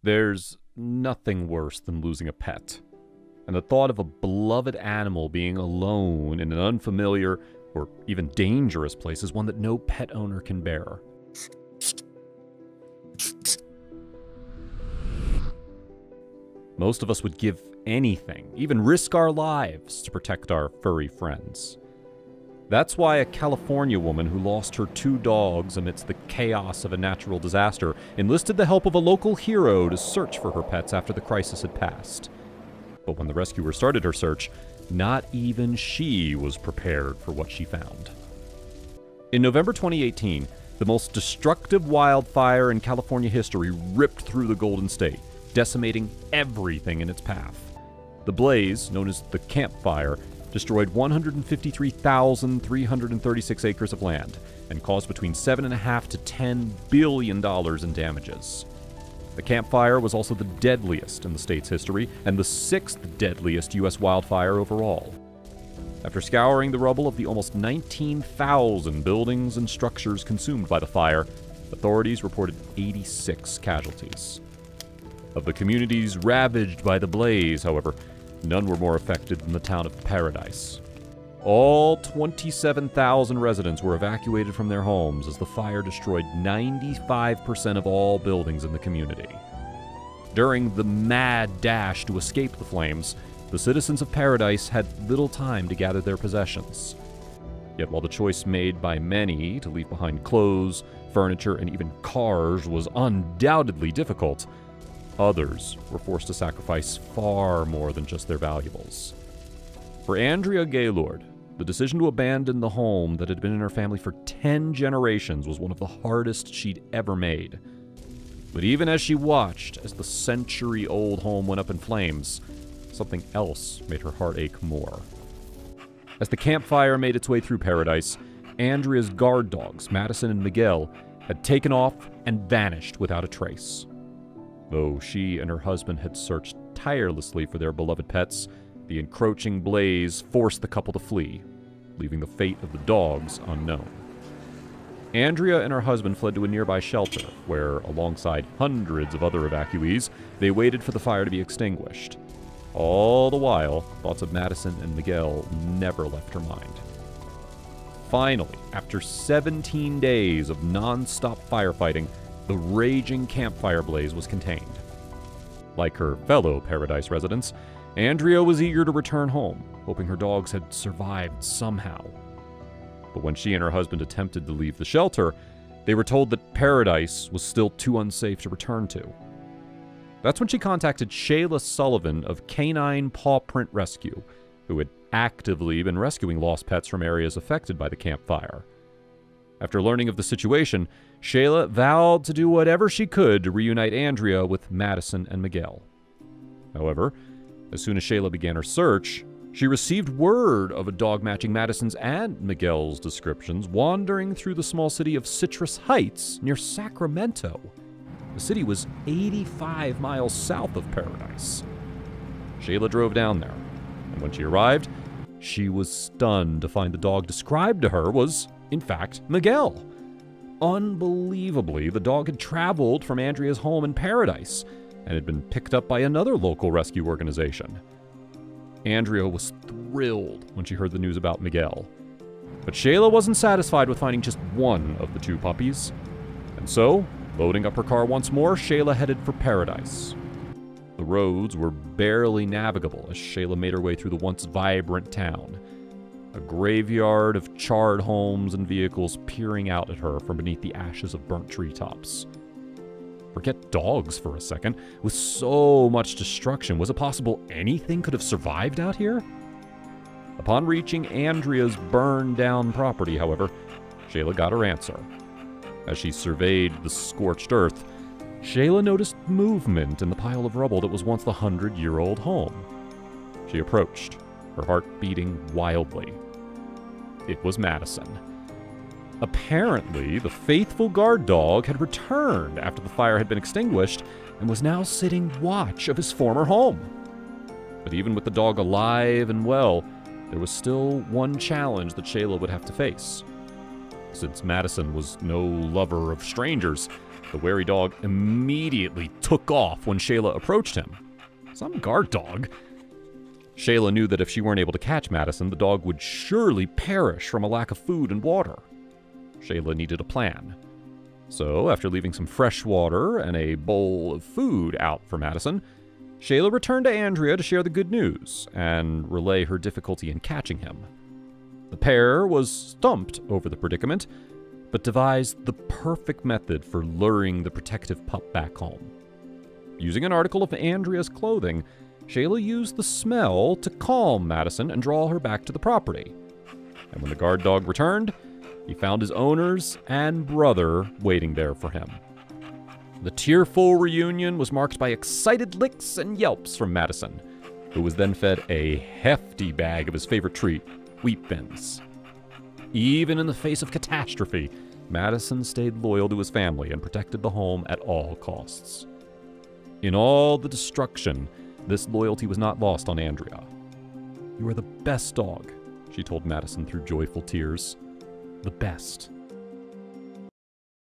There's nothing worse than losing a pet, and the thought of a beloved animal being alone in an unfamiliar or even dangerous place is one that no pet owner can bear. Most of us would give anything, even risk our lives, to protect our furry friends. That's why a California woman who lost her 2 dogs amidst the chaos of a natural disaster enlisted the help of a local hero to search for her pets after the crisis had passed. But when the rescuer started her search, not even she was prepared for what she found. In November 2018, the most destructive wildfire in California history ripped through the Golden State, decimating everything in its path. The blaze, known as the Camp Fire, destroyed 153,336 acres of land and caused between $7.5 to $10 billion in damages. The Camp Fire was also the deadliest in the state's history and the 6th deadliest U.S. wildfire overall. After scouring the rubble of the almost 19,000 buildings and structures consumed by the fire, authorities reported 86 casualties. Of the communities ravaged by the blaze, however, none were more affected than the town of Paradise. All 27,000 residents were evacuated from their homes as the fire destroyed 95% of all buildings in the community. During the mad dash to escape the flames, the citizens of Paradise had little time to gather their possessions. Yet while the choice made by many to leave behind clothes, furniture, and even cars was undoubtedly difficult, others were forced to sacrifice far more than just their valuables. For Andrea Gaylord, the decision to abandon the home that had been in her family for 10 generations was one of the hardest she'd ever made. But even as she watched as the century-old home went up in flames, something else made her heart ache more. As the campfire made its way through Paradise, Andrea's guard dogs, Madison and Miguel, had taken off and vanished without a trace. Though she and her husband had searched tirelessly for their beloved pets, the encroaching blaze forced the couple to flee, leaving the fate of the dogs unknown. Andrea and her husband fled to a nearby shelter, where, alongside hundreds of other evacuees, they waited for the fire to be extinguished. All the while, thoughts of Madison and Miguel never left her mind. Finally, after 17 days of non-stop firefighting, the raging campfire blaze was contained. Like her fellow Paradise residents, Andrea was eager to return home, hoping her dogs had survived somehow. But when she and her husband attempted to leave the shelter, they were told that Paradise was still too unsafe to return to. That's when she contacted Shayla Sullivan of Canine Paw Print Rescue, who had actively been rescuing lost pets from areas affected by the campfire. After learning of the situation, Shayla vowed to do whatever she could to reunite Andrea with Madison and Miguel. However, as soon as Shayla began her search, she received word of a dog matching Madison's and Miguel's descriptions wandering through the small city of Citrus Heights near Sacramento. The city was 85 miles south of Paradise. Shayla drove down there, and when she arrived, she was stunned to find the dog described to her was, in fact, Miguel. Unbelievably, the dog had traveled from Andrea's home in Paradise and had been picked up by another local rescue organization. Andrea was thrilled when she heard the news about Miguel. But Shayla wasn't satisfied with finding just one of the 2 puppies. And so, loading up her car once more, Shayla headed for Paradise. The roads were barely navigable as Shayla made her way through the once vibrant town, a graveyard of charred homes and vehicles peering out at her from beneath the ashes of burnt treetops. Forget dogs for a second. With so much destruction, was it possible anything could have survived out here? Upon reaching Andrea's burned-down property, however, Shayla got her answer. As she surveyed the scorched earth, Shayla noticed movement in the pile of rubble that was once the 100-year-old home. She approached, her heart beating wildly. It was Madison. Apparently, the faithful guard dog had returned after the fire had been extinguished and was now sitting watch of his former home. But even with the dog alive and well, there was still one challenge that Shayla would have to face. Since Madison was no lover of strangers, The wary dog immediately took off when Shayla approached him. Some guard dog. Shayla knew that if she weren't able to catch Madison, the dog would surely perish from a lack of food and water. Shayla needed a plan. So, after leaving some fresh water and a bowl of food out for Madison, Shayla returned to Andrea to share the good news and relay her difficulty in catching him. The pair was stumped over the predicament, but devised the perfect method for luring the protective pup back home. Using an article of Andrea's clothing, Shayla used the smell to calm Madison and draw her back to the property. And when the guard dog returned, he found his owners and brother waiting there for him. The tearful reunion was marked by excited licks and yelps from Madison, who was then fed a hefty bag of his favorite treat, wheat thins. Even in the face of catastrophe, Madison stayed loyal to his family and protected the home at all costs. In all the destruction, this loyalty was not lost on Andrea. "You are the best dog," she told Madison through joyful tears. "The best."